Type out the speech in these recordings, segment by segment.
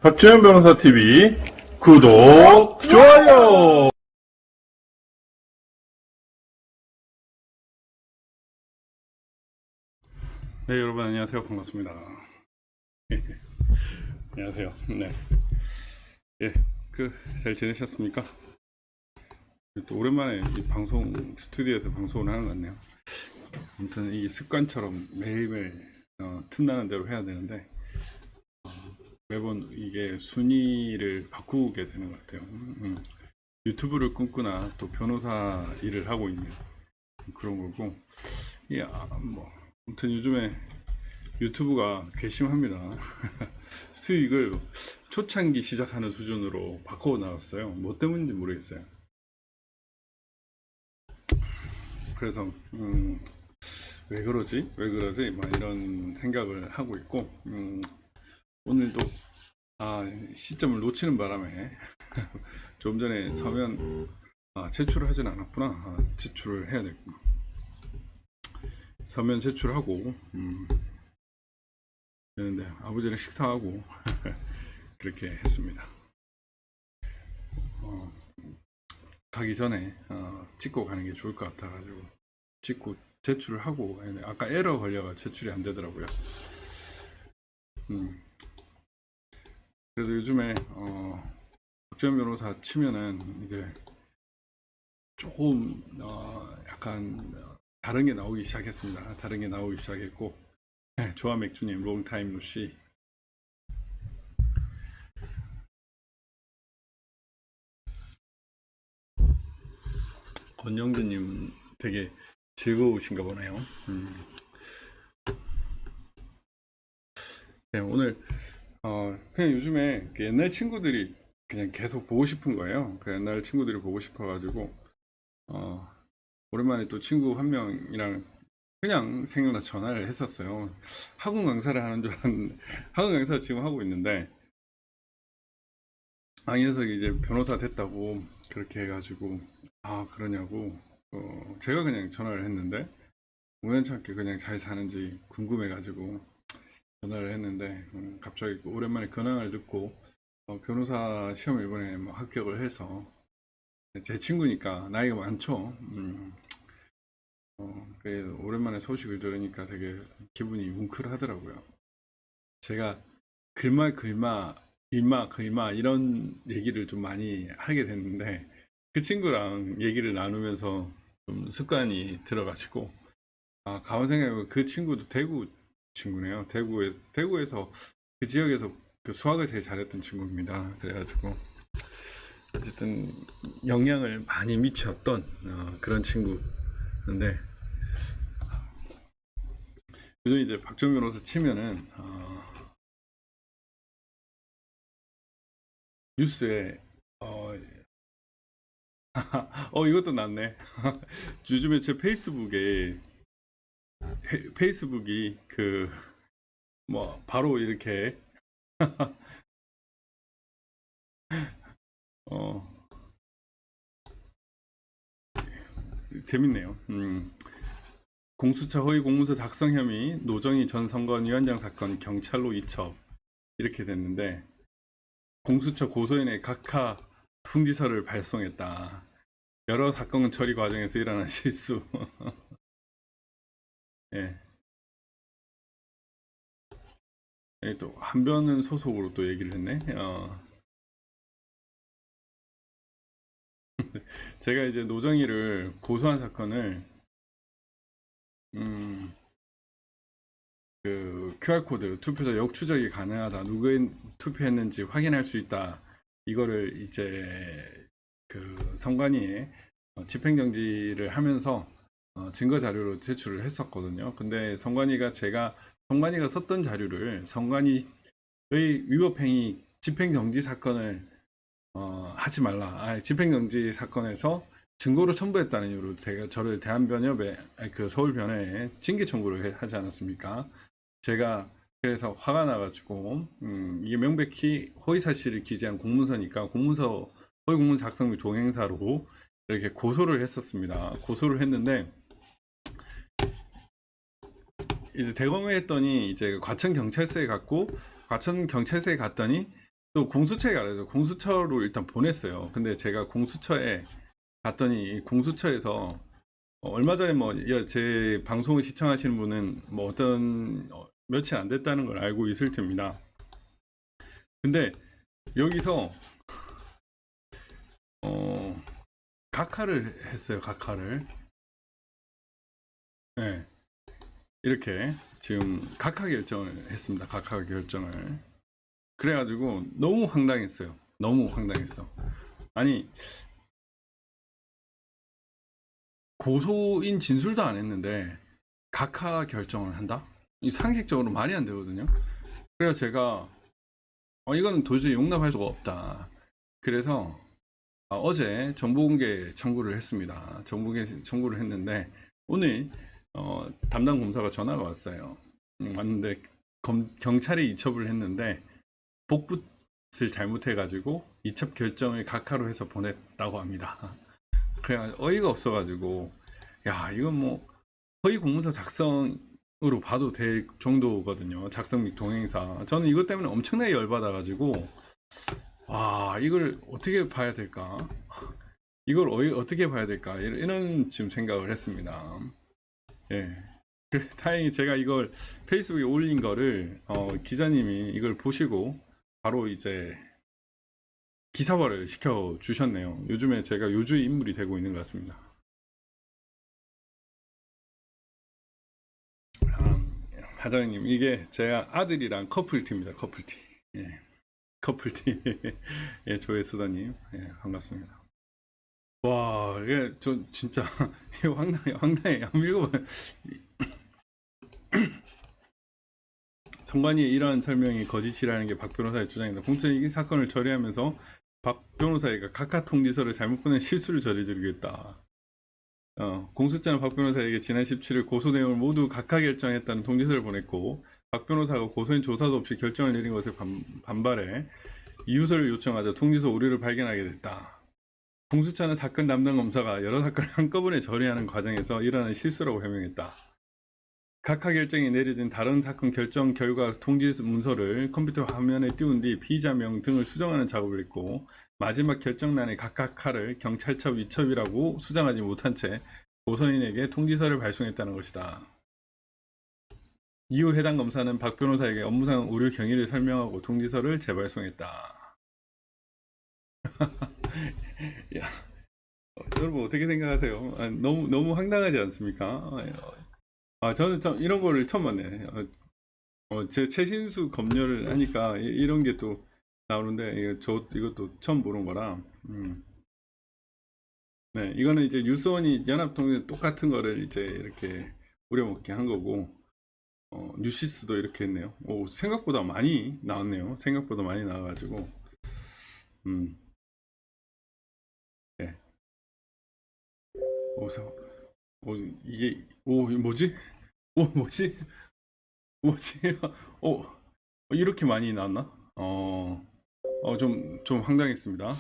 박지현 변호사 TV 구독, 좋아요. 네, 여러분 안녕하세요. 반갑습니다. 안녕하세요. 네. 예, 잘 지내셨습니까? 또 오랜만에 이 방송 스튜디오에서 방송을 하는 것 같네요. 아무튼 이 습관처럼 매일매일 틈나는 대로 해야 되는데 매번 이게 순위를 바꾸게 되는 것 같아요. 유튜브를 꿈꾸나 또 변호사 일을 하고 있는 그런 거고, 아무튼 요즘에 유튜브가 괘씸합니다. 수익을 초창기 시작하는 수준으로 바꿔 나왔어요. 뭐 때문인지 모르겠어요. 그래서 왜 그러지? 막 이런 생각을 하고 있고, 오늘도 시점을 놓치는 바람에 좀 전에 서면 제출을 하진 않았구나. 제출을 해야 되겠구나. 서면 제출하고 되는데 아버지랑 식사하고 그렇게 했습니다. 가기 전에 찍고 가는 게 좋을 것 같아가지고 찍고 제출을 하고, 아까 에러 걸려가 제출이 안 되더라고요. 그래도 요즘에 박지현 변호사 치면은 이제 조금 약간 다른 게 나오기 시작했습니다. 다른 게 나오기 시작했고, 조화 맥주님, 롱타임 루시, 권영준님 되게 즐거우신가 보네요. 네, 오늘 그냥 요즘에 옛날 친구들이 그냥 계속 보고 싶은 거예요. 그 옛날 친구들이 보고 싶어가지고 오랜만에 또 친구 한 명이랑 그냥 생각나서 전화를 했었어요. 학원 강사를 하는 줄 알았는데 학원 강사 지금 하고 있는데, 이 녀석이 이제 변호사 됐다고 그렇게 해가지고 그러냐고 제가 그냥 전화를 했는데, 우연찮게 그냥 잘 사는지 궁금해가지고 전화를 했는데 갑자기 오랜만에 근황을 듣고 변호사 시험 이번에 뭐 합격을 해서, 제 친구니까 나이가 많죠. 오랜만에 소식을 들으니까 되게 기분이 뭉클하더라고요. 제가 글마 글마 이런 얘기를 좀 많이 하게 됐는데, 그 친구랑 얘기를 나누면서 좀 습관이 들어가지고, 가만 생각해보면 그 친구도 대구 친구네요. 대구에서 그 지역에서 그 수학을 제일 잘했던 친구입니다. 그래가지고 어쨌든 영향을 많이 미쳤던 그런 친구인데, 요즘 이제 박지원 변호사 치면은 뉴스에 이것도 낫네. 요즘에 제 페이스북이 뭐 바로 이렇게 어 재밌네요. 공수처 허위 공문서 작성 혐의 노정희 전 선관위원장 사건 경찰로 이첩, 이렇게 됐는데, 공수처 고소인의 각하 통지서를 발송했다. 여러 사건 처리 과정에서 일어난 실수. 예. 또 한변은 소속으로 또 얘기를 했네. 제가 이제 노정희를 고소한 사건을 음, 그 QR코드 투표자 역추적이 가능하다. 누구의 투표했는지 확인할 수 있다. 이거를 이제 그 선관위에 집행정지를 하면서 증거 자료로 제출을 했었거든요. 근데 선관위가 썼던 자료를 선관위의 위법행위 집행정지 사건을 하지 말라. 집행정지 사건에서 증거로 첨부했다는 이유로 저를 대한변협에 그 서울변회에 징계 청구를 하지 않았습니까? 제가 그래서 화가 나가지고 이게 명백히 허위사실을 기재한 공문서니까 허위 공문 작성 및 동행사로 이렇게 고소를 했었습니다. 고소를 했는데 이제 대검에 했더니 이제 과천 경찰서에 갔더니 또 공수처에 가래서 공수처로 일단 보냈어요. 근데 제가 공수처에 갔더니 공수처에서 얼마 전에 뭐 제 방송을 시청하시는 분은 뭐 어떤 며칠 안 됐다는 걸 알고 있을 텐니다. 근데 여기서 각하를 했어요. 각하를. 네. 이렇게 지금 각하 결정을 했습니다. 각하 결정을. 그래가지고 너무 황당했어요. 너무 황당했어. 아니 고소인 진술도 안 했는데 각하 결정을 한다? 이 상식적으로 말이 안 되거든요. 그래서 제가 이거는 도저히 용납할 수가 없다. 그래서 어제 정보공개 청구를 했습니다. 정보공개 청구를 했는데 오늘 담당 검사가 전화가 왔어요. 왔는데 경찰에 이첩을 했는데 복붙을 잘못해가지고 이첩 결정을 각하로 해서 보냈다고 합니다. 그래 어이가 없어가지고 야 이건 뭐 허위 공문서 작성으로 봐도 될 정도거든요. 작성 및 동행사. 저는 이것 때문에 엄청나게 열받아가지고 와 이걸 어떻게 봐야 될까? 이걸 어떻게 봐야 될까? 이런 지금 생각을 했습니다. 예. 다행히 제가 이걸 페이스북에 올린 거를 기자님이 이걸 보시고 바로 이제 기사화를 시켜 주셨네요. 요즘에 제가 요주의 인물이 되고 있는 것 같습니다. 사장님 이게 제가 아들이랑 커플티입니다. 커플티. 예. 커플티. 예, 조회수다님. 예, 반갑습니다. 와, 이게 저 진짜 이거 황당해. 한번 읽어봐요. 선관위의 이러한 설명이 거짓이라는 게 박 변호사의 주장입니다. 공천이 이 사건을 처리하면서 박 변호사가 각하 통지서를 잘못 보낸 실수를 저지르겠다. 공수처는 박 변호사에게 지난 17일 고소 내용을 모두 각하 결정했다는 통지서를 보냈고 박 변호사가 고소인 조사도 없이 결정을 내린 것에 반발해 이유서를 요청하자 통지서 오류를 발견하게 됐다. 공수처는 사건 담당 검사가 여러 사건을 한꺼번에 처리하는 과정에서 일어난 실수라고 해명했다. 각하 결정이 내려진 다른 사건 결정 결과 통지 문서를 컴퓨터 화면에 띄운 뒤 피의자명 등을 수정하는 작업을 했고 마지막 결정란에 각하를 경찰첩 이첩이라고 수정하지 못한 채 고소인에게 통지서를 발송했다는 것이다. 이후 해당 검사는 박 변호사에게 업무상 오류 경위를 설명하고 통지서를 재발송했다. 야, 여러분 어떻게 생각하세요? 너무 황당하지 않습니까? 저는 참 이런 거를 처음 봤네. 제 최신수 검열을 하니까 이런 게 또 나오는데 이것도 처음 보는 거라. 네, 이거는 이제 뉴스원이 연합통신 똑같은 거를 이제 이렇게 우려먹게 한 거고 뉴시스도 이렇게 했네요. 생각보다 많이 나왔네요. 생각보다 많이 나와가지고 네. 이게 뭐지? 뭐지? 뭐지? 이렇게 많이 나왔나? 좀 황당했습니다.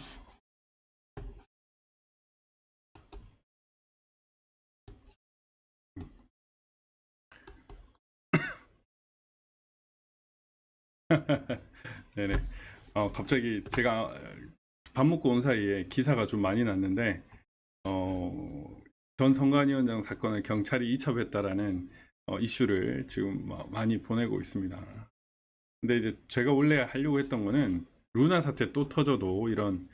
네네. 갑자기 제가 밥 먹고 온 사이에 기사가 좀 많이 났는데, 전 선관위원장 사건을 경찰이 이첩했다라는 이슈를 지금 많이 보내고 있습니다. 근데 이제 제가 원래 하려고 했던 거는 루나 사태 또 터져도 이런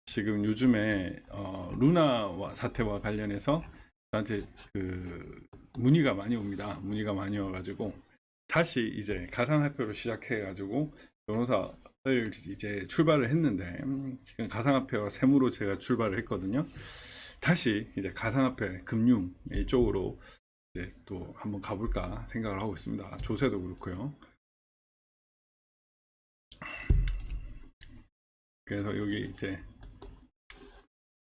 지금 요즘에 루나 사태와 관련해서 저한테 그 문의가 많이 옵니다. 문의가 많이 와가지고 다시 이제 가상화폐로 시작해가지고 변호사를 이제 출발을 했는데 지금 가상화폐와 세무로 제가 출발을 했거든요. 다시 이제 가상화폐 금융 이쪽으로 이제 또 한번 가볼까 생각을 하고 있습니다. 조세도 그렇고요. 그래서 여기 이제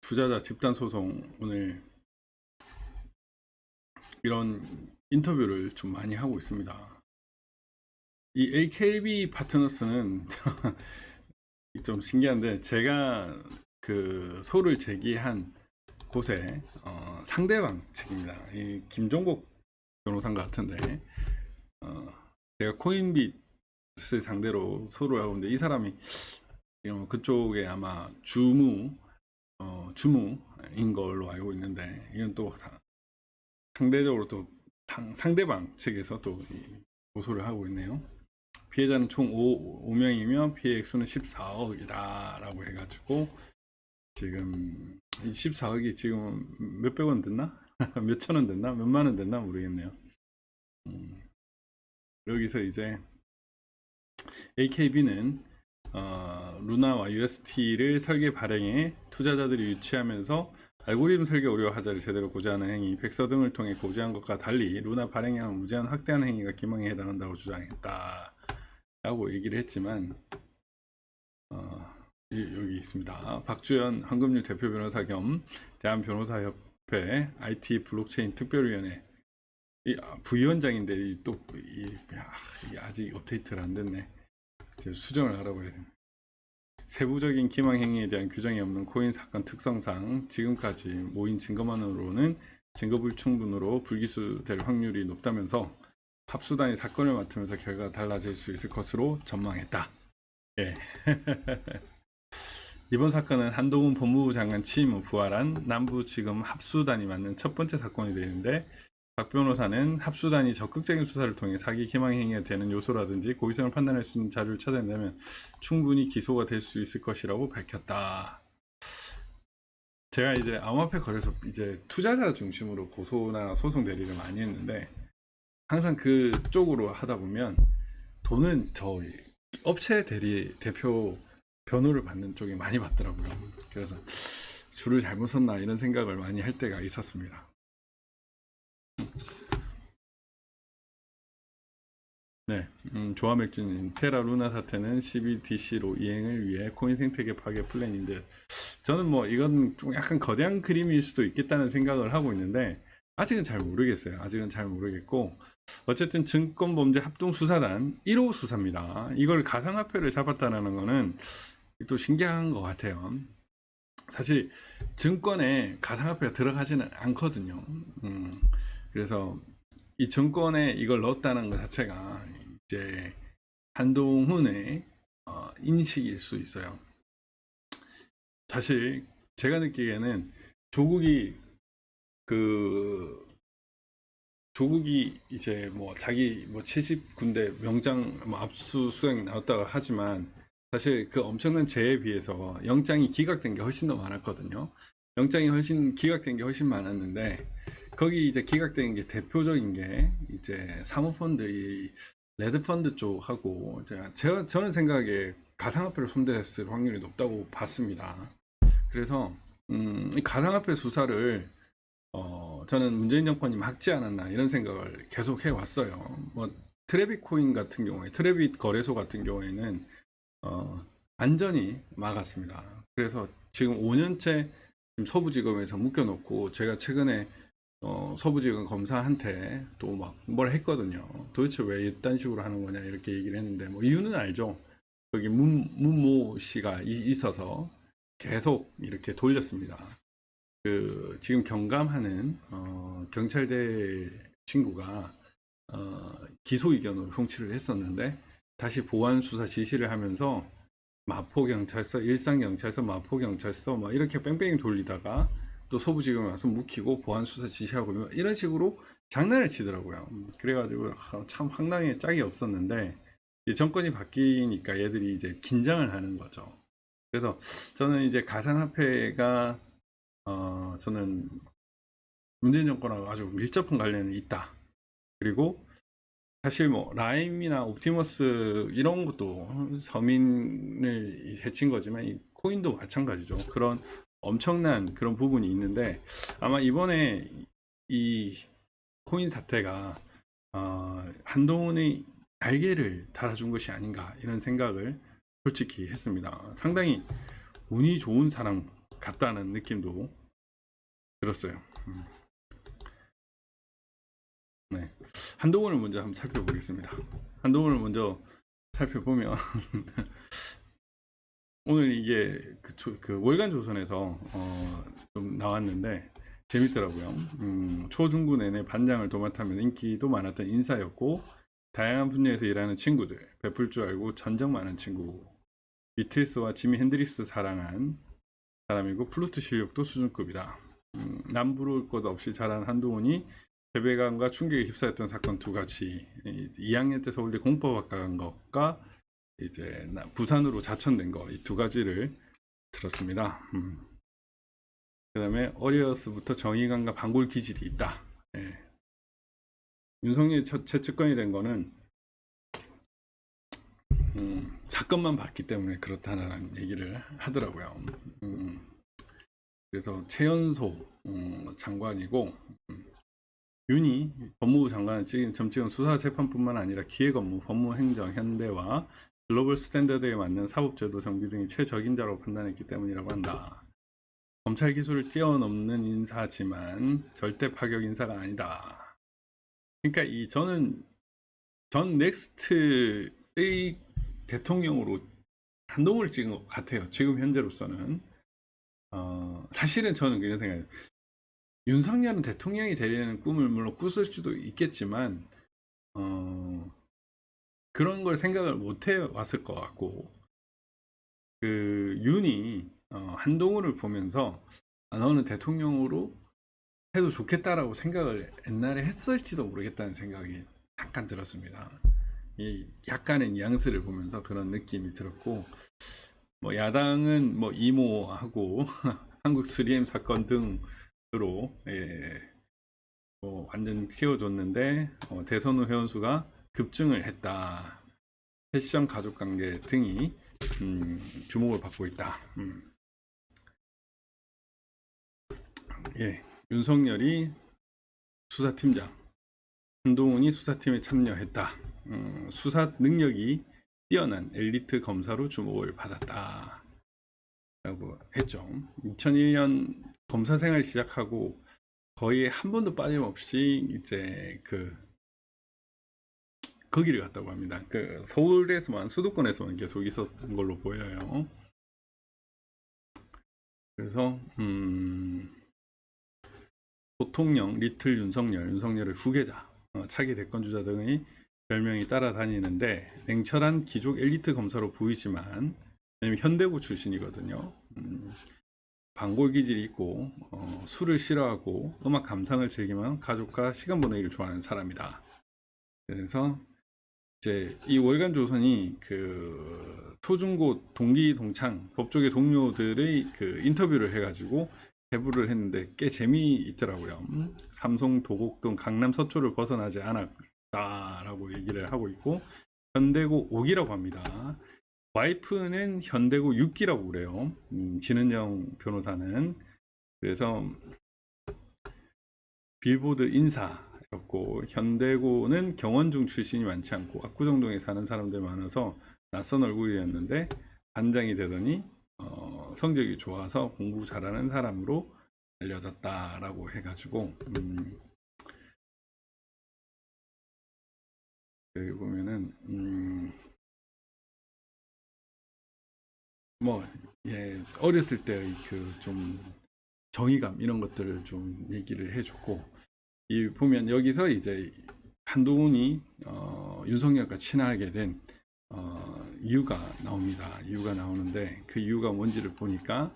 투자자 집단 소송 오늘 이런 인터뷰를 좀 많이 하고 있습니다. 이 AKB 파트너스는 좀 신기한데 제가 그 소를 제기한 곳에 상대방 측입니다. 이 김종국 변호사인 것 같은데 제가 코인빗을 상대로 소를 하고 있는데 이 사람이 지금 그쪽에 아마 주무인 걸로 알고 있는데 이건 또 상대적으로 또 상대방 측에서 또 고소를 하고 있네요. 피해자는 총 5명이며 피해 액수는 14억이다 라고 해가지고 지금 이 14억이 지금 몇백 원 됐나? 몇천 원 됐나? 몇만 원 됐나? 모르겠네요. 여기서 이제 AKB는 루나와 UST를 설계 발행해 투자자들이 유치하면서 알고리즘 설계 오류 하자를 제대로 고지하는 행위, 백서 등을 통해 고지한 것과 달리 루나 발행량을 무제한 확대하는 행위가 기망에 해당한다고 주장했다 라고 얘기를 했지만 여기 있습니다. 박주연 황금률 대표 변호사 겸 대한변호사협회 IT 블록체인 특별위원회 부위원장인데 또 아직 업데이트를 안 됐네. 수정을 알아봐야 됩니다. 세부적인 기망 행위에 대한 규정이 없는 코인 사건 특성상 지금까지 모인 증거만으로는 증거 불충분으로 불기소될 확률이 높다면서 합수단이 사건을 맡으면서 결과가 달라질 수 있을 것으로 전망했다. 예. 이번 사건은 한동훈 법무부 장관 취임 후 부활한 남부지검 합수단이 맡는 첫 번째 사건이 되는데 박 변호사는 합수단이 적극적인 수사를 통해 사기 기망 행위가 되는 요소라든지 고의성을 판단할 수 있는 자료를 찾아낸다면 충분히 기소가 될 수 있을 것이라고 밝혔다. 제가 이제 암호화폐 거래소 이제 투자자 중심으로 고소나 소송 대리를 많이 했는데 항상 그쪽으로 하다 보면 돈은 저 업체 대표 변호를 받는 쪽이 많이 받더라고요. 그래서 줄을 잘못 섰나 이런 생각을 많이 할 때가 있었습니다. 네, 조화맥주님, 테라 루나 사태는 CBDC로 이행을 위해 코인 생태계 파괴 플랜인데 저는 뭐 이건 좀 약간 거대한 그림일 수도 있겠다는 생각을 하고 있는데 아직은 잘 모르겠어요. 아직은 잘 모르겠고 어쨌든 증권범죄합동수사단 1호 수사입니다. 이걸 가상화폐를 잡았다는 거는 또 신기한 것 같아요. 사실 증권에 가상화폐가 들어가지는 않거든요. 그래서 이 정권에 이걸 넣었다는 것 자체가 이제 한동훈의 인식일 수 있어요. 사실 제가 느끼기에는 조국이 이제 뭐 자기 뭐 70군데 명장 뭐 압수수색 나왔다고 하지만 사실 그 엄청난 죄에 비해서 영장이 기각된 게 훨씬 더 많았거든요. 영장이 기각된 게 훨씬 많았는데 거기 이제 기각된 게 대표적인 게 이제 사모펀드 이 레드펀드 쪽하고 저는 생각에 가상화폐를 손대했을 확률이 높다고 봤습니다. 그래서 이 가상화폐 수사를 저는 문재인 정권이 막지 않았나 이런 생각을 계속 해왔어요. 뭐 트래빗 코인 같은 경우에 트래빗 거래소 같은 경우에는 안전히 막았습니다. 그래서 지금 5년째 서부지검에서 묶여놓고 제가 최근에 서부지검 검사한테 또 막 뭘 했거든요. 도대체 왜 이딴 식으로 하는 거냐 이렇게 얘기를 했는데 뭐 이유는 알죠. 거기 문모 씨가 있어서 계속 이렇게 돌렸습니다. 지금 경감하는 경찰대 친구가 기소 의견으로 송치를 했었는데 다시 보완 수사 지시를 하면서 마포경찰서, 일산경찰서, 마포경찰서 막 이렇게 뺑뺑이 돌리다가 또 서부지검에 와서 묵히고 보안 수사 지시하고 이런 식으로 장난을 치더라고요. 그래가지고 참 황당히 짝이 없었는데 정권이 바뀌니까 얘들이 이제 긴장을 하는 거죠. 그래서 저는 이제 가상화폐가 저는 문재인 정권하고 아주 밀접한 관련이 있다. 그리고 사실 뭐 라임이나 옵티머스 이런 것도 서민을 해친 거지만 이 코인도 마찬가지죠. 그런 엄청난 그런 부분이 있는데 아마 이번에 이 코인 사태가 한동훈의 날개를 달아준 것이 아닌가 이런 생각을 솔직히 했습니다. 상당히 운이 좋은 사람 같다는 느낌도 들었어요. 네. 한동훈을 먼저 한번 살펴보겠습니다. 한동훈을 먼저 살펴보면 오늘 이게 그 월간 조선에서 좀 나왔는데 재밌더라고요. 초중고 내내 반장을 도맡아면 인기도 많았던 인사였고 다양한 분야에서 일하는 친구들 베풀 줄 알고 전적 많은 친구 비틀스와 지미 핸드릭스 사랑한 사람이고 플루트 실력도 수준급이다. 남 부러울 것 없이 자란 한동훈이 패배감과 충격에 휩싸였던 사건 두 가지. 2학년 때 서울대 공법학과 간 것과 이제 부산으로 자천된 거 이 두 가지를 들었습니다. 그 다음에 어리어스부터 정의감과 반골 기질이 있다. 예. 윤석열이 최측근이 된 거는 사건만 봤기 때문에 그렇다는 얘기를 하더라고요. 그래서 최연소 장관이고 윤이 법무부 장관을 점찍은 수사재판뿐만 아니라 기획업무, 법무행정, 현대와 글로벌 스탠다드에 맞는 사법제도 정비 등이 최적임자라고 판단했기 때문이라고 한다. 검찰 기술을 뛰어넘는 인사지만 절대 파격 인사가 아니다. 그러니까 저는 전 넥스트의 대통령으로 한동훈을 찍은 것 같아요. 지금 현재로서는. 사실은 저는 그런 생각해요. 윤석열은 대통령이 되려는 꿈을 물론 꿨을 수도 있겠지만 그런 걸 생각을 못 해왔을 것 같고 그 윤이 한동훈을 보면서 너는 대통령으로 해도 좋겠다라고 생각을 옛날에 했을지도 모르겠다는 생각이 잠깐 들었습니다. 이 약간의 뉘앙스를 보면서 그런 느낌이 들었고 뭐 야당은 뭐 이모하고 한국 3M 사건 등으로 뭐 완전 키워줬는데 대선 후 회원수가 급증을 했다. 패션 가족관계 등이 주목을 받고 있다. 예, 윤석열이 수사팀장, 한동훈이 수사팀에 참여했다. 수사 능력이 뛰어난 엘리트 검사로 주목을 받았다. 라고 했죠. 2001년 검사 생활 시작하고 거의 한 번도 빠짐없이 이제 거기를 갔다고 합니다. 서울에서만 수도권에서만 계속 있었던 걸로 보여요. 그래서 보통령 리틀 윤석열의 후계자, 차기 대권주자 등의 별명이 따라다니는데 냉철한 기족 엘리트 검사로 보이지만 왜냐면 현대고 출신이거든요. 반골 기질이 있고 술을 싫어하고 음악 감상을 즐기면 가족과 시간 보내기를 좋아하는 사람이다. 그래서 이제 이 월간 조선이 그 초중고 동기 동창 법조계 동료들의 그 인터뷰를 해가지고 제보를 했는데 꽤 재미있더라고요. 삼성 도곡동 강남 서초를 벗어나지 않았다라고 얘기를 하고 있고 현대고 5기라고 합니다. 와이프는 현대고 6기라고 그래요. 진은정 변호사는. 그래서 빌보드 인사였고 현대고는 경원중 출신이 많지 않고 압구정동에 사는 사람들 많아서 낯선 얼굴이었는데 반장이 되더니 성적이 좋아서 공부 잘하는 사람으로 알려졌다라고 해가지고 여기 보면은 뭐 어렸을 때의 그 좀 정의감 이런 것들을 좀 얘기를 해줬고 이 보면 여기서 이제 한동훈이 윤석열과 친하게 된 이유가 나옵니다. 이유가 나오는데 그 이유가 뭔지를 보니까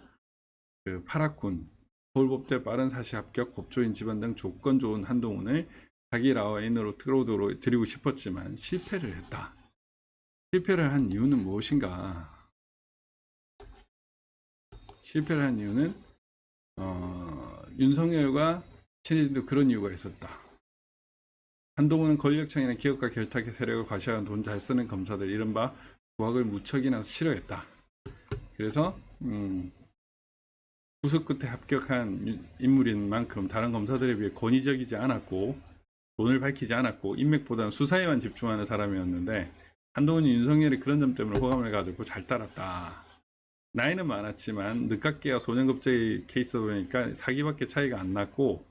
그 파라군 서울법대 빠른 사시 합격 법조인 집안 등 조건 좋은 한동훈을 자기 라인으로 끌어들이고 싶었지만 실패를 했다. 실패를 한 이유는 무엇인가? 실패를 한 이유는 윤석열과 친해진도 그런 이유가 있었다. 한동훈은 권력층이나 기업가 결탁의 세력을 과시하는 돈 잘 쓰는 검사들 이른바 부학을 무척이나 싫어했다. 그래서 구수 끝에 합격한 인물인 만큼 다른 검사들에 비해 권위적이지 않았고 돈을 밝히지 않았고 인맥보다는 수사에만 집중하는 사람이었는데 한동훈이 윤석열이 그런 점 때문에 호감을 가지고 잘 따랐다. 나이는 많았지만 늦깎이와 소년급제의 케이스다 보니까 사기밖에 차이가 안 났고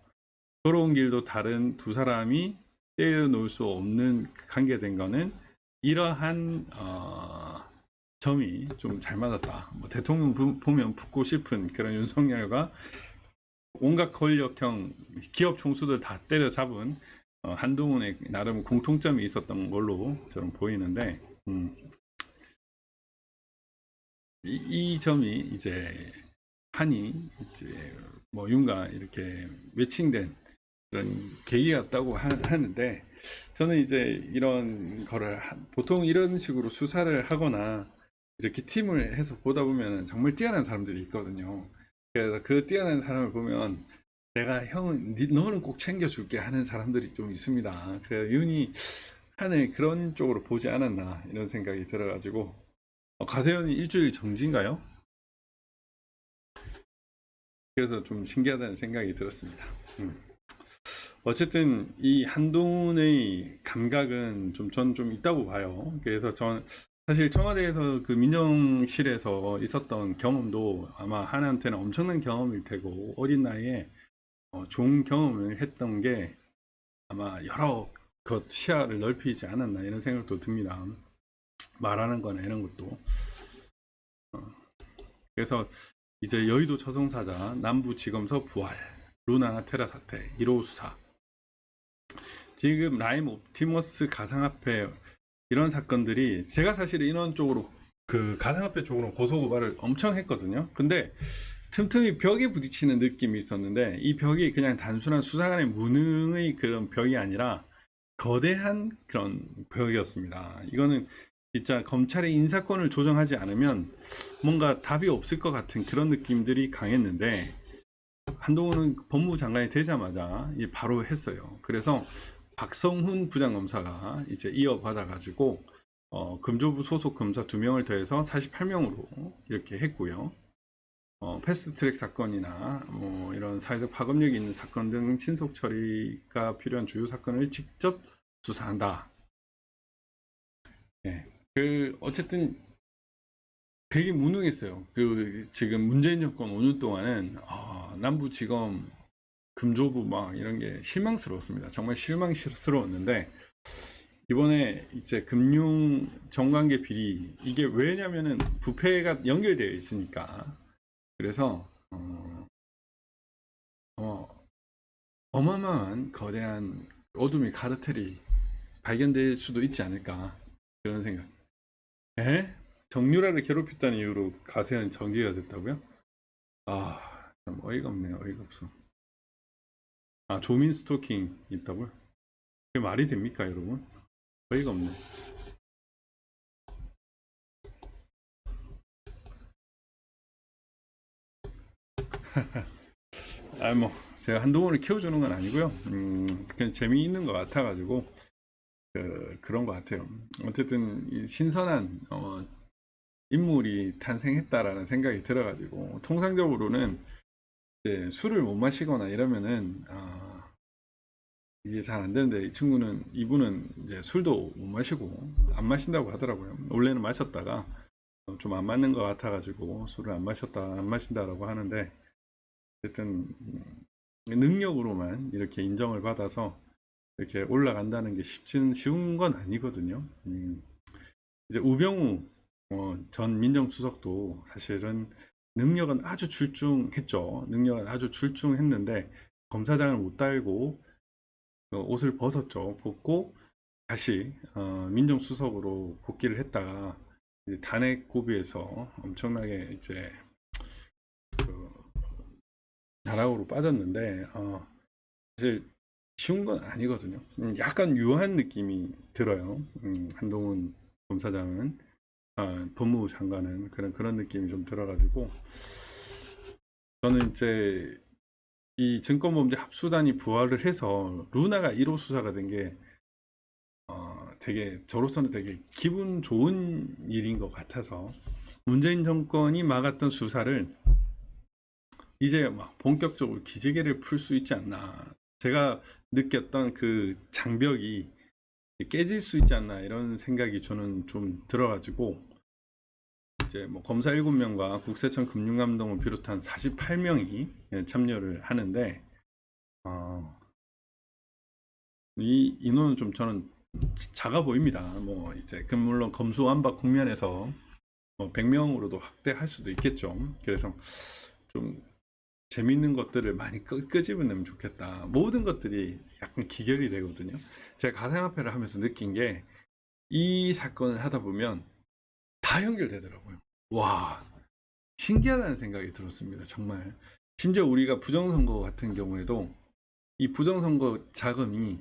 걸어온 길도 다른 두 사람이 떼어놓을 수 없는 관계된 거는 이러한 점이 좀 잘 맞았다. 뭐 대통령 보면 붙고 싶은 그런 윤석열과 온갖 권력형 기업 총수들 다 때려잡은 한동훈의 나름 공통점이 있었던 걸로 저는 보이는데 이 점이 이제 한이 이제 뭐 윤가 이렇게 매칭된 그런 계기였다고 하는데 저는 이제 이런 거를 보통 이런 식으로 수사를 하거나 이렇게 팀을 해서 보다 보면 정말 뛰어난 사람들이 있거든요. 그래서 그 뛰어난 사람을 보면 내가 형은 너는 꼭 챙겨줄게 하는 사람들이 좀 있습니다. 그래서 윤이 한해 그런 쪽으로 보지 않았나 이런 생각이 들어가지고 가세현이 일주일 정지인가요? 그래서 좀 신기하다는 생각이 들었습니다. 어쨌든 이 한동훈의 감각은 전 좀 있다고 봐요. 그래서 전 사실 청와대에서 그 민정실에서 있었던 경험도 아마 한한테는 엄청난 경험일 테고 어린 나이에 좋은 경험을 했던 게 아마 여러 것 시야를 넓히지 않았나 이런 생각도 듭니다. 말하는 거나 이런 것도. 그래서 이제 여의도 저승사자, 남부지검서 부활, 루나 테라 사태, 1호 수사. 지금 라임 옵티머스 가상화폐 이런 사건들이 제가 사실 이런 쪽으로 그 가상화폐 쪽으로 고소고발을 엄청 했거든요. 근데 틈틈이 벽에 부딪히는 느낌이 있었는데 이 벽이 그냥 단순한 수사관의 무능의 그런 벽이 아니라 거대한 그런 벽이었습니다. 이거는 진짜 검찰의 인사권을 조정하지 않으면 뭔가 답이 없을 것 같은 그런 느낌들이 강했는데 한동훈은 법무부 장관이 되자마자 바로 했어요. 그래서 박성훈 부장검사가 이제 이어받아 가지고 금조부 소속 검사 2명을 더해서 48명으로 이렇게 했고요. 패스트트랙 사건이나 뭐 이런 사회적 파급력이 있는 사건 등 신속 처리가 필요한 주요 사건을 직접 수사한다. 네. 어쨌든 되게 무능했어요. 지금 문재인 정권 5년 동안은 남부지검 금조부 막 이런 게 실망스러웠습니다. 정말 실망스러웠는데 이번에 이제 금융 정관계 비리 이게 왜냐면은 부패가 연결되어 있으니까 그래서 어마어마한 거대한 어둠의 카르텔이 발견될 수도 있지 않을까 그런 생각. 에? 정유라를 괴롭혔다는 이유로 가세현 정지가 됐다고요? 참 어이가 없네요. 어이가 없어. 조민 스토킹 있다고요? 그게 말이 됩니까, 여러분? 어이가 없네. 뭐 제가 한동훈을 키워주는 건 아니고요. 그냥 재미있는 것 같아가지고 그런 것 같아요. 어쨌든 신선한 인물이 탄생했다라는 생각이 들어가지고 통상적으로는 이제 술을 못 마시거나 이러면은 이게 잘 안 되는데 이분은 이제 술도 못 마시고 안 마신다고 하더라고요. 원래는 마셨다가 좀 안 맞는 것 같아가지고 술을 안 마신다라고 하는데 어쨌든 능력으로만 이렇게 인정을 받아서 이렇게 올라간다는 게 쉬운 건 아니거든요. 이제 우병우 전 민정수석도 사실은 능력은 아주 출중했죠. 능력은 아주 출중했는데 검사장을 못 달고 옷을 벗었죠. 벗고 다시 민정수석으로 복귀를 했다가 이제 탄핵 고비에서 엄청나게 이제 나락으로 빠졌는데 사실 쉬운 건 아니거든요. 약간 유한 느낌이 들어요. 한동훈 검사장은 법무부 장관은 그런 느낌이 좀 들어가지고 저는 이제 이 증권범죄 합수단이 부활을 해서 루나가 1호 수사가 된 게 되게 저로서는 되게 기분 좋은 일인 것 같아서 문재인 정권이 막았던 수사를 이제 막 본격적으로 기지개를 풀 수 있지 않나. 제가 느꼈던 그 장벽이 깨질 수 있지 않나 이런 생각이 저는 좀 들어가지고 이제 뭐 검사 7명과 국세청 금융감독을 비롯한 48명이 참여를 하는데 이 인원은 좀 저는 작아 보입니다. 뭐 이제 물론 검수완박 국면에서 뭐 100명으로도 확대할 수도 있겠죠. 그래서 좀 재밌는 것들을 많이 끄집어내면 좋겠다. 모든 것들이 약간 기결이 되거든요. 제가 가상화폐를 하면서 느낀 게 이 사건을 하다 보면 다 연결되더라고요. 와, 신기하다는 생각이 들었습니다. 정말. 심지어 우리가 부정선거 같은 경우에도 이 부정선거 자금이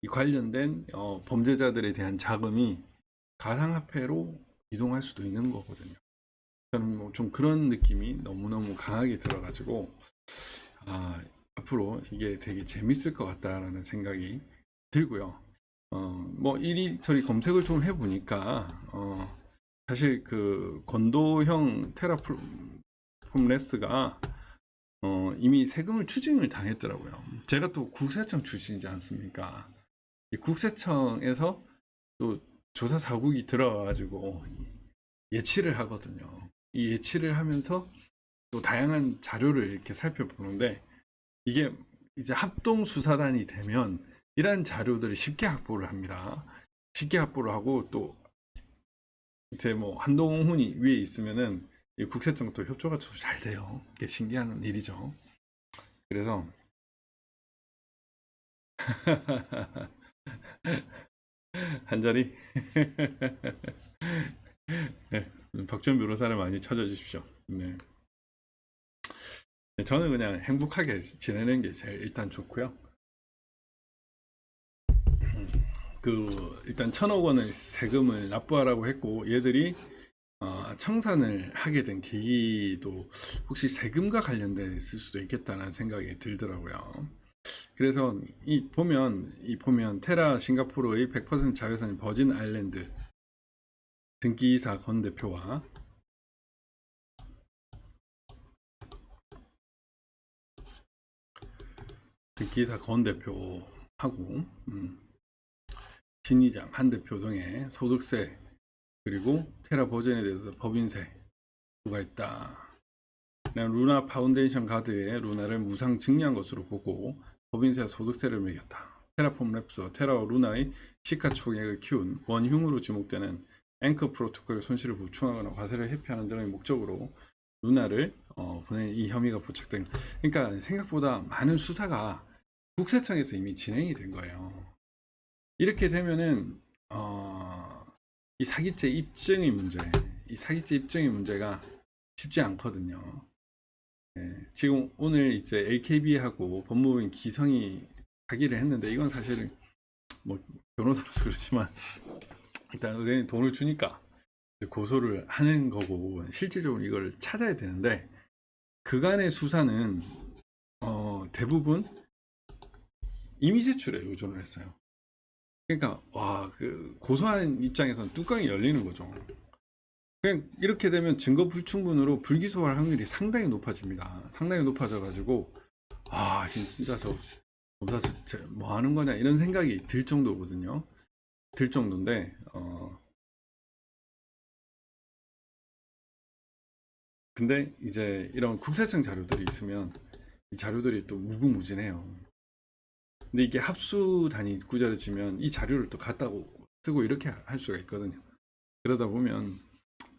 이 관련된 범죄자들에 대한 자금이 가상화폐로 이동할 수도 있는 거거든요. 저는 뭐 좀 그런 느낌이 너무너무 강하게 들어가지고 앞으로 이게 되게 재밌을 것 같다라는 생각이 들고요. 뭐 이리저리 검색을 좀 해보니까 사실 그 건도형 테라폼 랩스가 이미 세금을 추징을 당했더라고요. 제가 또 국세청 출신이지 않습니까? 이 국세청에서 또 조사 사국이 들어와가지고 예치를 하거든요. 이 예치를 하면서 또 다양한 자료를 이렇게 살펴보는데 이게 이제 합동 수사단이 되면 이러한 자료들을 쉽게 확보를 합니다. 쉽게 확보를 하고 또 이제 뭐 한동훈이 위에 있으면은 이 국세청 또 협조가 잘 돼요. 이게 신기한 일이죠. 그래서 한 자리 네, 박지원 변호사를 많이 찾아주십시오. 네. 저는 그냥 행복하게 지내는 게 제일 일단 좋고요. 일단 1,000억 원의 세금을 납부하라고 했고 얘들이 청산을 하게 된 계기도 혹시 세금과 관련돼 있을 수도 있겠다는 생각이 들더라고요. 그래서 보면 테라 싱가포르의 100% 자회사인 버진 아일랜드 등기이사 권 대표와 등기이사 권 대표하고 신이장 한 대표 등의 소득세 그리고 테라 버전에 대해서 법인세 부과했다. 루나 파운데이션 카드에 루나를 무상 증여한 것으로 보고 법인세와 소득세를 매겼다. 테라폼 랩스와 테라와 루나의 시가총액을 키운 원흉으로 지목되는 앵커 프로토콜의 손실을 보충하거나 과세를 회피하는 등의 목적으로 루나를 보낸 이 혐의가 포착된. 그러니까 생각보다 많은 수사가 국세청에서 이미 진행이 된 거예요. 이렇게 되면은 이 사기죄 입증의 문제가 쉽지 않거든요. 네, 지금 오늘 이제 LKB하고 법무부인 기성이 자기를 했는데 이건 사실은 뭐 변호사로서 그렇지만 일단 의뢰인 돈을 주니까 고소를 하는 거고 실질적으로 이걸 찾아야 되는데 그간의 수사는 대부분 이미 제출에 의존을 했어요. 그러니까 그 고소하는 입장에서는 뚜껑이 열리는 거죠. 그냥 이렇게 되면 증거 불충분으로 불기소할 확률이 상당히 높아집니다. 상당히 높아져가지고 진짜 저 검사 뭐 하는 거냐 이런 생각이 들 정도거든요. 들 정도인데 근데 이제 이런 국세청 자료들이 있으면 이 자료들이 또 무궁무진해요. 근데 이게 합수단이 구자려지면 이 자료를 또 갖다 쓰고 이렇게 할 수가 있거든요. 그러다 보면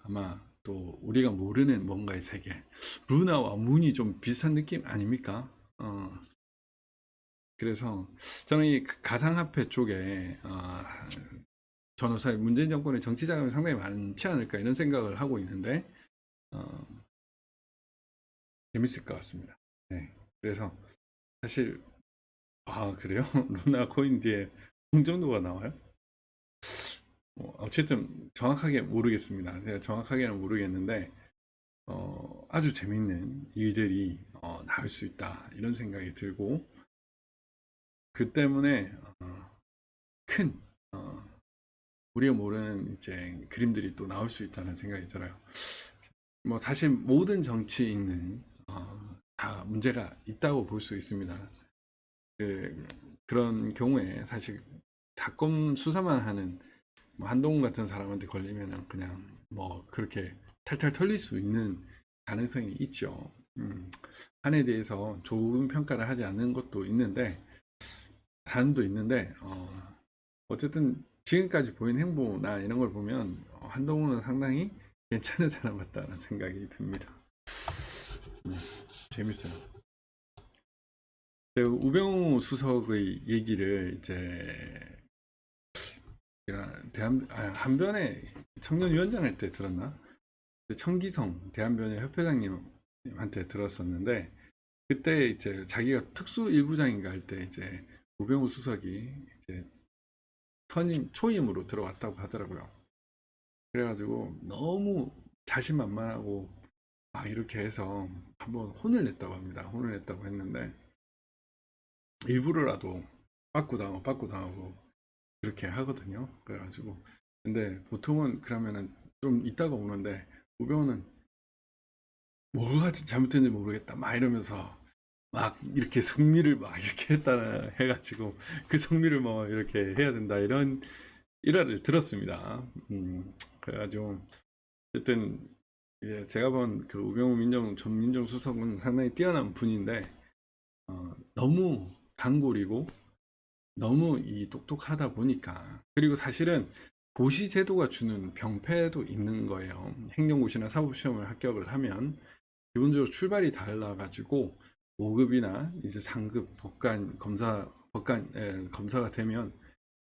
아마 또 우리가 모르는 뭔가의 세계, 루나와 문이 좀 비슷한 느낌 아닙니까? 그래서 저는 이 가상화폐 쪽에 전후사의 문재인 정권의 정치 자금이 상당히 많지 않을까 이런 생각을 하고 있는데 재밌을 것 같습니다. 네, 그래서 사실 그래요? 루나 코인 뒤에 홍정도가 나와요? 어쨌든 정확하게 모르겠습니다. 제가 정확하게는 모르겠는데 아주 재밌는 일들이 나올 수 있다 이런 생각이 들고, 그 때문에 큰 우리가 모르는 이제 그림들이 또 나올 수 있다는 생각이 들어요. 뭐 사실 모든 정치인은 다 문제가 있다고 볼 수 있습니다. 그런 경우에 사실 사건 수사만 하는 뭐 한동훈 같은 사람한테 걸리면은 그냥 뭐 그렇게 탈탈 털릴 수 있는 가능성이 있죠. 한에 대해서 좋은 평가를 하지 않는 것도 있는데, 사람도 있는데, 어쨌든 지금까지 보인 행보나 이런 걸 보면 한동훈은 상당히 괜찮은 사람 같다는 생각이 듭니다. 재밌어요. 우병우 수석의 얘기를 이제 제가 한변에 청년위원장 할 때 들었나? 청기성 대한변협 협회장님한테 들었었는데, 그때 이제 자기가 특수 일부장인가 할 때 이제 우병우 수석이 이제 선임 초임으로 들어왔다고 하더라고요. 그래가지고 너무 자신만만하고 막 이렇게 해서 한번 혼을 냈다고 합니다. 혼을 냈다고 했는데, 일부러라도 빠꾸당하고 그렇게 하거든요. 그래가지고 근데 보통은 그러면은 좀 있다가 오는데, 우병우는 뭐가 잘못됐는지 모르겠다 막 이러면서 막 이렇게 성미를 막 이렇게 했다 해가지고 그 성미를 뭐 이렇게 해야 된다 이런 일화를 들었습니다. 그래가지고 어쨌든 이제 제가 본 그 우병우 전 민정수석은 상당히 뛰어난 분인데, 너무 단골이고 너무 이 똑똑하다 보니까, 그리고 사실은 고시 제도가 주는 병폐도 있는 거예요. 행정고시나 사법시험을 합격을 하면 기본적으로 출발이 달라가지고 5급이나 이제 상급 검사가 되면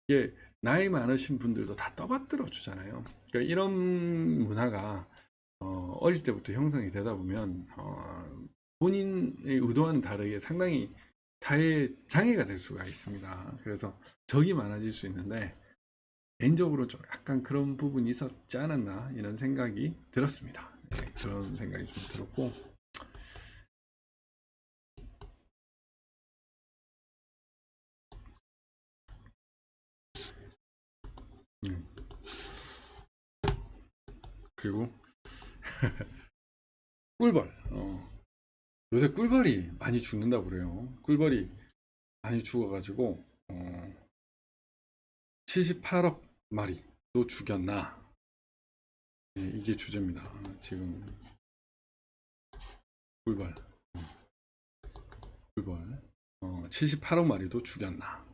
이게 나이 많으신 분들도 다 떠받들어 주잖아요. 그러니까 이런 문화가 어릴 때부터 형성이 되다 보면 본인의 의도와는 다르게 상당히 사회 장애가 될 수가 있습니다. 그래서 적이 많아질 수 있는데, 개인적으로 좀 약간 그런 부분이 있었지 않았나 이런 생각이 들었습니다. 네, 그런 생각이 좀 들었고, 음, 그리고 꿀벌, 요새 꿀벌이 많이 죽는다고 그래요. 꿀벌이 많이 죽어가지고 78억 마리도 죽였나? 네, 이게 주제입니다. 지금 꿀벌, 꿀벌 78억 마리도 죽였나?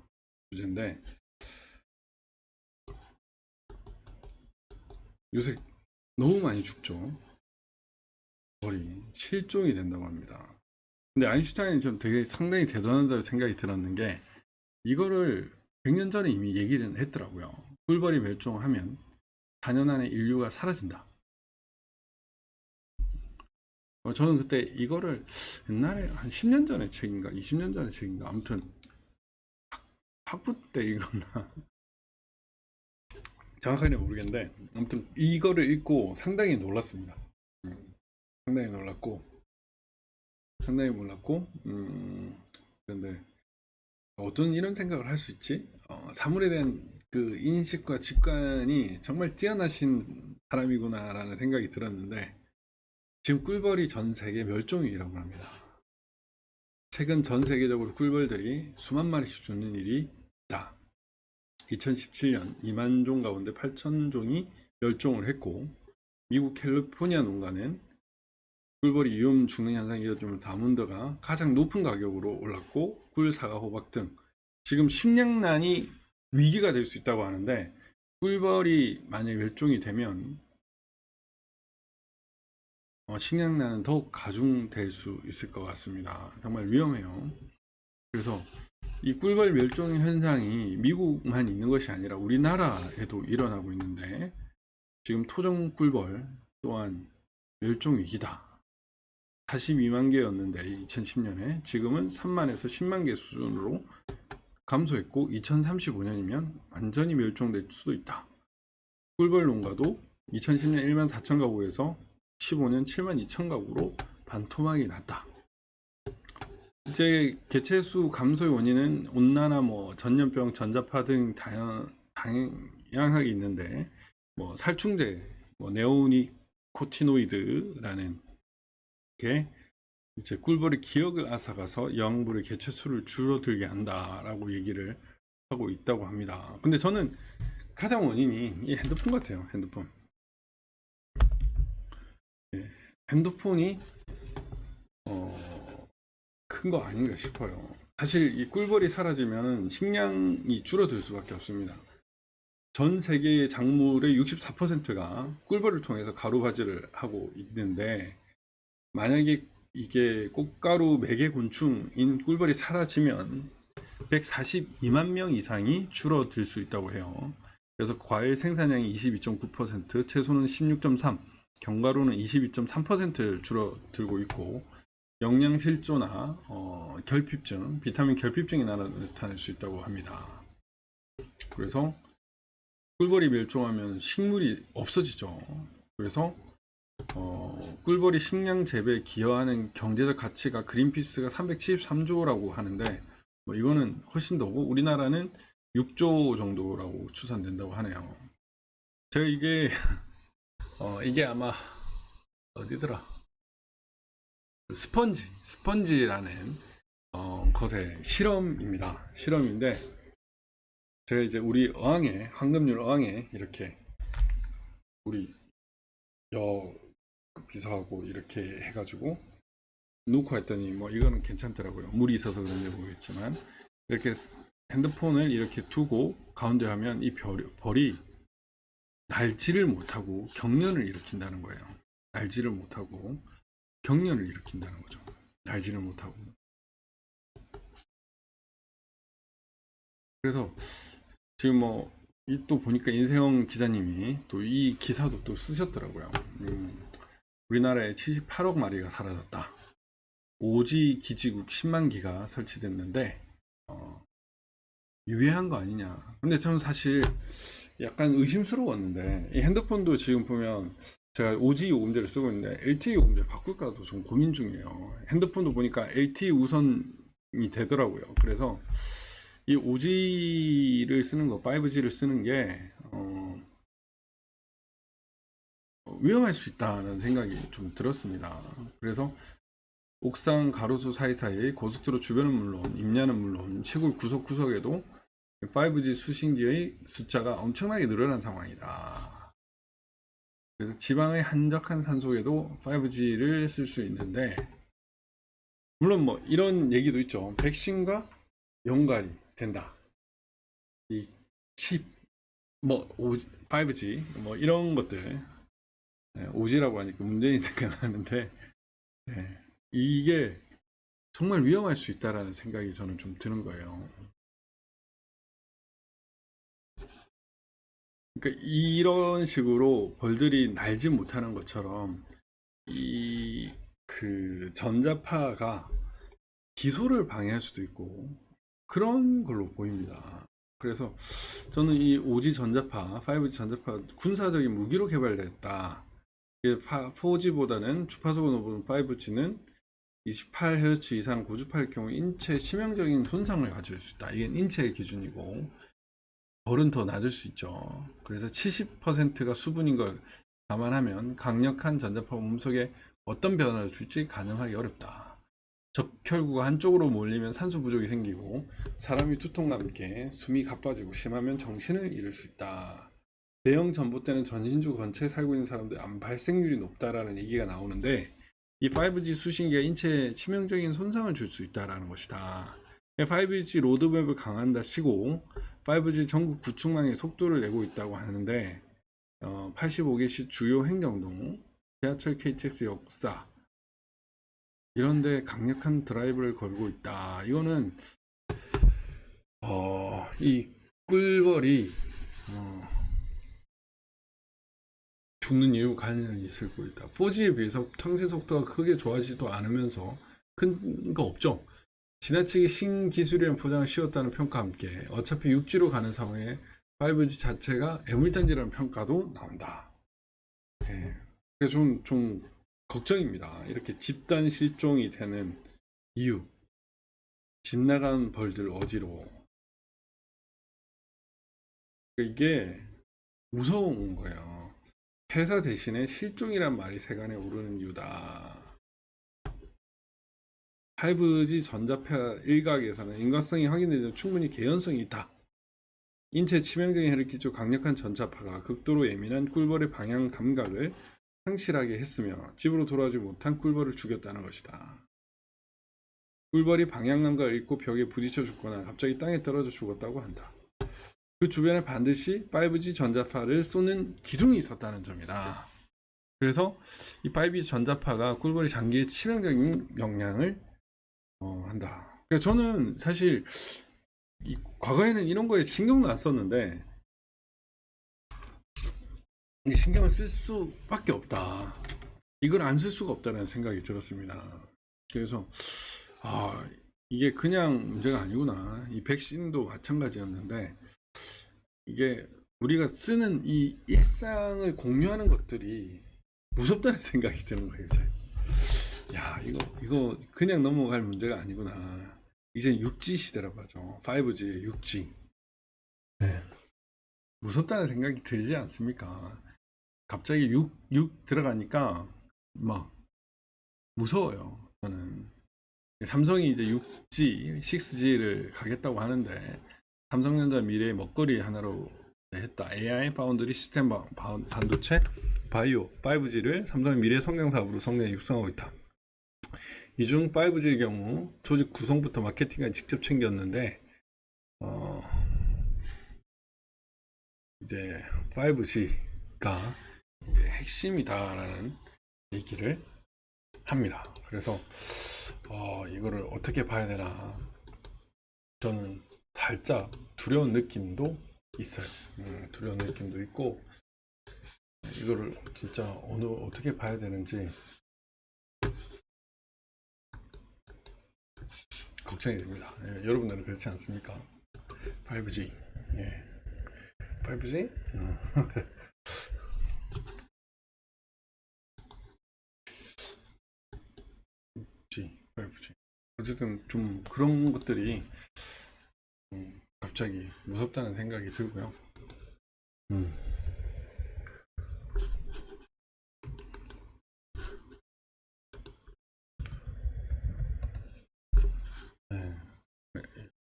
주제인데, 요새 너무 많이 죽죠. 벌이 실종이 된다고 합니다. 근데 아인슈타인이 좀 되게 상당히 대단하다고 생각이 들었는 게, 이거를 100년 전에 이미 얘기를 했더라고요. 꿀벌이 멸종하면 4년 안에 인류가 사라진다. 저는 그때 이거를 옛날에 한 10년 전에 책인가 20년 전에 책인가 아무튼 학부 때 읽었나 정확하게는 모르겠는데, 아무튼 이거를 읽고 상당히 놀랐습니다. 상당히 놀랐고 그런데 어떤 이런 생각을 할 수 있지? 사물에 대한 그 인식과 직관이 정말 뛰어나신 사람이구나라는 생각이 들었는데, 지금 꿀벌이 전 세계 멸종위기라고 합니다. 최근 전 세계적으로 꿀벌들이 수만 마리씩 죽는 일이 있다. 2017년 2만 종 가운데 8천 종이 멸종을 했고, 미국 캘리포니아 농가는 꿀벌이 위험 죽는 현상이 이어지면서 아몬드가 가장 높은 가격으로 올랐고, 꿀, 사과, 호박 등 지금 식량난이 위기가 될 수 있다고 하는데, 꿀벌이 만약 멸종이 되면 식량난은 더욱 가중될 수 있을 것 같습니다. 정말 위험해요. 그래서 이 꿀벌 멸종 현상이 미국만 있는 것이 아니라 우리나라에도 일어나고 있는데, 지금 토종 꿀벌 또한 멸종 위기다. 42만 개였는데 2010년에 지금은 3만에서 10만 개 수준으로 감소했고, 2035년이면 완전히 멸종될 수도 있다. 꿀벌 농가도 2010년 1만 4천 가구에서 2015년 72,000가구로 반토막이 났다. 이제 개체수 감소의 원인은 온난화, 뭐 전염병, 전자파 등 다양하게 있는데, 뭐 살충제, 뭐 네오니코티노이드라는 게 이제 꿀벌의 기억을 앗아가서 여왕벌의 개체수를 줄어들게 한다라고 얘기를 하고 있다고 합니다. 근데 저는 가장 원인이 이 핸드폰 같아요. 핸드폰. 예, 핸드폰이 큰 거 아닌가 싶어요. 사실 이 꿀벌이 사라지면 식량이 줄어들 수밖에 없습니다. 전 세계의 작물의 64%가 꿀벌을 통해서 가루바지를 하고 있는데, 만약에 이게 꽃가루 매개 곤충인 꿀벌이 사라지면 142만 명 이상이 줄어들 수 있다고 해요. 그래서 과일 생산량이 22.9%, 채소는 16.3%, 견과류는 22.3% 줄어들고 있고, 영양 실조나 결핍증, 비타민 결핍증이 나타날 수 있다고 합니다. 그래서 꿀벌이 멸종하면 식물이 없어지죠. 그래서 꿀벌이 식량 재배에 기여하는 경제적 가치가 그린피스가 373조라고 하는데, 뭐 이거는 훨씬 더고 우리나라는 6조 정도라고 추산된다고 하네요. 제가 이게 이게 아마 어디더라, 스펀지라는 것의 실험입니다. 실험인데, 제가 이제 우리 어항에, 황금률 어항에 이렇게 우리 비서하고 이렇게 해가지고 놓고 했더니 뭐 이거는 괜찮더라고요. 물이 있어서 그런지 모르겠지만, 이렇게 핸드폰을 이렇게 두고 가운데 하면 이 벌이 날지를 못하고 경련을 일으킨다는 거예요. 날지를 못하고 경련을 일으킨다는 거죠. 날지를 못하고. 그래서 지금 뭐 또 보니까 인세영 기자님이 또 이 기사도 또 쓰셨더라고요. 우리나라에 78억 마리가 사라졌다. 오지 기지국 10만 기가 설치됐는데 유해한 거 아니냐. 근데 저는 사실 약간 의심스러웠는데, 이 핸드폰도 지금 보면 제가 OG 요금제를 쓰고 있는데 LTE 요금제 바꿀까도 좀 고민 중이에요. 핸드폰도 보니까 LTE 우선이 되더라고요. 그래서 이 OG를 쓰는 거, 5G를 쓰는 게 위험할 수 있다는 생각이 좀 들었습니다. 그래서 옥상 가로수 사이사이, 고속도로 주변은 물론, 임야는 물론 시골 구석구석에도 5G 수신기의 숫자가 엄청나게 늘어난 상황이다. 그래서 지방의 한적한 산속에도 5G를 쓸 수 있는데, 물론 뭐 이런 얘기도 있죠. 백신과 연관이 된다. 이 칩, 뭐 5G 뭐 이런 것들, 오지라고 하니까 문재인이 생각나는데, 이게 정말 위험할 수 있다라는 생각이 저는 좀 드는 거예요. 그러니까 이런 식으로 벌들이 날지 못하는 것처럼 이 그 전자파가 기소를 방해할 수도 있고 그런 걸로 보입니다. 그래서 저는 이 5G 전자파, 5G 전자파 군사적인 무기로 개발됐다. 4G보다는 주파수가 높은 5G는 28Hz 이상 고주파일 경우 인체 치명적인 손상을 가져올 수 있다. 이게 인체의 기준이고, 벌은 더 낮을 수 있죠. 그래서 70%가 수분인 걸 감안하면 강력한 전자파가 몸속에 어떤 변화를 줄지 가늠하기 어렵다. 적혈구가 한쪽으로 몰리면 산소 부족이 생기고 사람이 두통과 함께 숨이 가빠지고 심하면 정신을 잃을 수 있다. 대형 전봇대는 전신주 근처에 살고 있는 사람들 암 발생률이 높다라는 얘기가 나오는데, 이 5G 수신기가 인체에 치명적인 손상을 줄 수 있다라는 것이다. 5G 로드맵을 강화한다 시고 5G 전국 구축망의 속도를 내고 있다고 하는데, 85개시 주요 행정동, 지하철 KTX 역사 이런데 강력한 드라이브를 걸고 있다. 이거는 이 꿀벌이 죽는 이유 관련이 있을 거 있다. 4G에 비해서 통신 속도가 크게 좋아지지도 않으면서 큰 거 없죠. 지나치게 신기술이라는 포장을 씌웠다는 평가와 함께 어차피 6G로 가는 상황에 5G 자체가 애물단지라는 평가도 나온다. 그래서 좀 걱정입니다. 이렇게 집단 실종이 되는 이유, 집 나간 벌들 어디로. 이게 무서운 거예요. 회사 대신에 실종이란 말이 세간에 오르는 이유다. 5G 전자파 일각에서는 인과성이 확인되지 충분히 개연성이 있다. 인체 치명적인 해를 끼치고 강력한 전자파가 극도로 예민한 꿀벌의 방향 감각을 상실하게 했으며 집으로 돌아오지 못한 꿀벌을 죽였다는 것이다. 꿀벌이 방향 감각을 잃고 벽에 부딪혀 죽거나 갑자기 땅에 떨어져 죽었다고 한다. 그 주변에 반드시 5G 전자파를 쏘는 기둥이 있었다는 점이다. 그래서 이 5G 전자파가 꿀벌이 장기에 치명적인 영향을 한다. 그러니까 저는 사실 과거에는 이런 거에 신경도 안 썼는데 신경을 쓸 수밖에 없다. 이걸 안 쓸 수가 없다는 생각이 들었습니다. 그래서 이게 그냥 문제가 아니구나. 이 백신도 마찬가지였는데 이게 우리가 쓰는 이 일상을 공유하는 것들이 무섭다는 생각이 드는 거예요. 야, 이거 그냥 넘어갈 문제가 아니구나. 이제 6G 시대라고 하죠. 5G, 6G. 네. 무섭다는 생각이 들지 않습니까? 갑자기 6 들어가니까 막 무서워요. 저는 삼성이 이제 6G, 6G를 가겠다고 하는데 삼성전자 미래의 먹거리 하나로 했다. AI, 파운드리, 시스템 반도체, 바이오, 5G를 삼성의 미래 성장 사업으로 성장에 육성하고 있다. 이 중 5G의 경우 조직 구성부터 마케팅까지 직접 챙겼는데 이제 5G가 이제 핵심이다라는 얘기를 합니다. 그래서 이거를 어떻게 봐야 되나 저는 살짝 두려운 느낌도 있어요. 두려운 느낌도 있고 이거를 진짜 어떻게 봐야 되는지 걱정이 됩니다. 예, 여러분들은 그렇지 않습니까? 5G, 예, 5G, 5G. 어쨌든 좀 그런 것들이 갑자기 무섭다는 생각이 들고요. 네.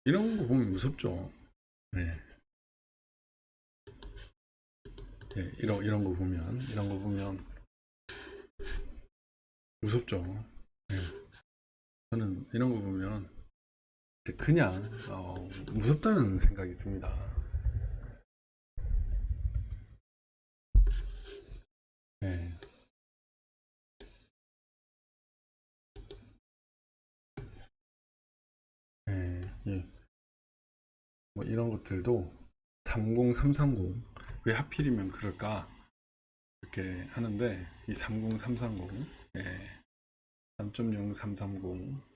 이런 거 보면 무섭죠. 네. 네, 이런 거 보면 무섭죠. 네. 저는 이런 거 보면 그냥 무섭다는 생각이 듭니다. 네. 네. 예. 뭐 이런 것들도 30330 왜 하필이면 그럴까 이렇게 하는데 이 30330 3.0330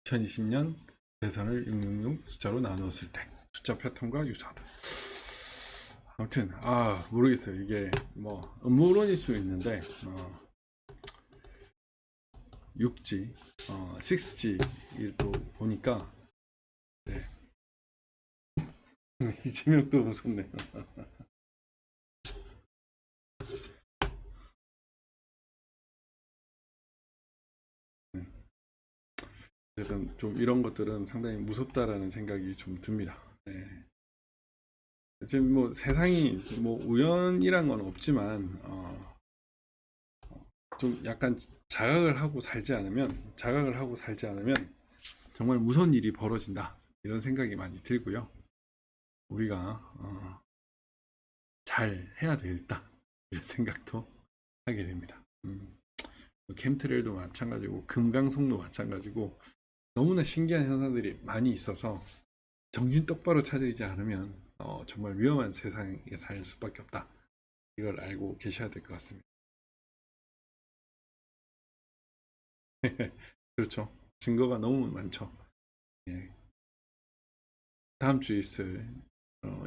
2020년 대선을 666 숫자로 나누었을 때 숫자 패턴과 유사하다. 아무튼 모르겠어요. 이게 뭐 음모론일 수 있는데 6G, 6G를 또 보니까 네. 이재명도 무섭네요. 어쨌든 좀 이런 것들은 상당히 무섭다라는 생각이 좀 듭니다. 네. 지금 뭐 세상이 뭐 우연이란 건 없지만 좀 약간 자각을 하고 살지 않으면 정말 무서운 일이 벌어진다 이런 생각이 많이 들고요. 우리가 잘 해야 되겠다 이런 생각도 하게 됩니다. 캠트레일도 마찬가지고 금강송도 마찬가지고 너무나 신기한 현상들이 많이 있어서 정신 똑바로 차리지 않으면 정말 위험한 세상에 살 수밖에 없다. 이걸 알고 계셔야 될 것 같습니다. 그렇죠. 증거가 너무 많죠. 예. 다음 주에 있을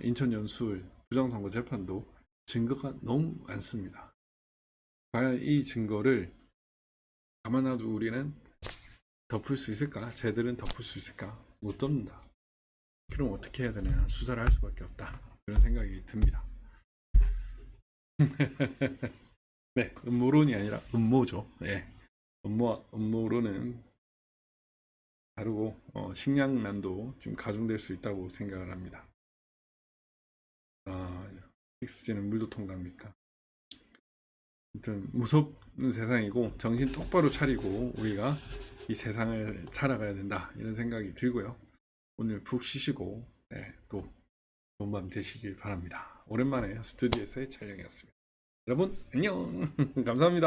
인천 연수울 부정선거 재판도 증거가 너무 많습니다. 과연 이 증거를 가만 놔두고 우리는 덮을 수 있을까? 쟤들은 덮을 수 있을까? 못 덮는다. 그럼 어떻게 해야 되냐? 수사를 할 수밖에 없다. 그런 생각이 듭니다. 네, 음모론이 아니라 음모죠. 네, 음모론은 다르고 식량난도 좀 가중될 수 있다고 생각을 합니다. 6G는 물도 통과합니까? 아무튼 무섭는 세상이고 정신 똑바로 차리고 우리가 이 세상을 살아가야 된다 이런 생각이 들고요. 오늘 푹 쉬시고 또 좋은 밤 되시길 바랍니다. 오랜만에 스튜디오에서의 촬영이었습니다. 여러분 안녕. 감사합니다.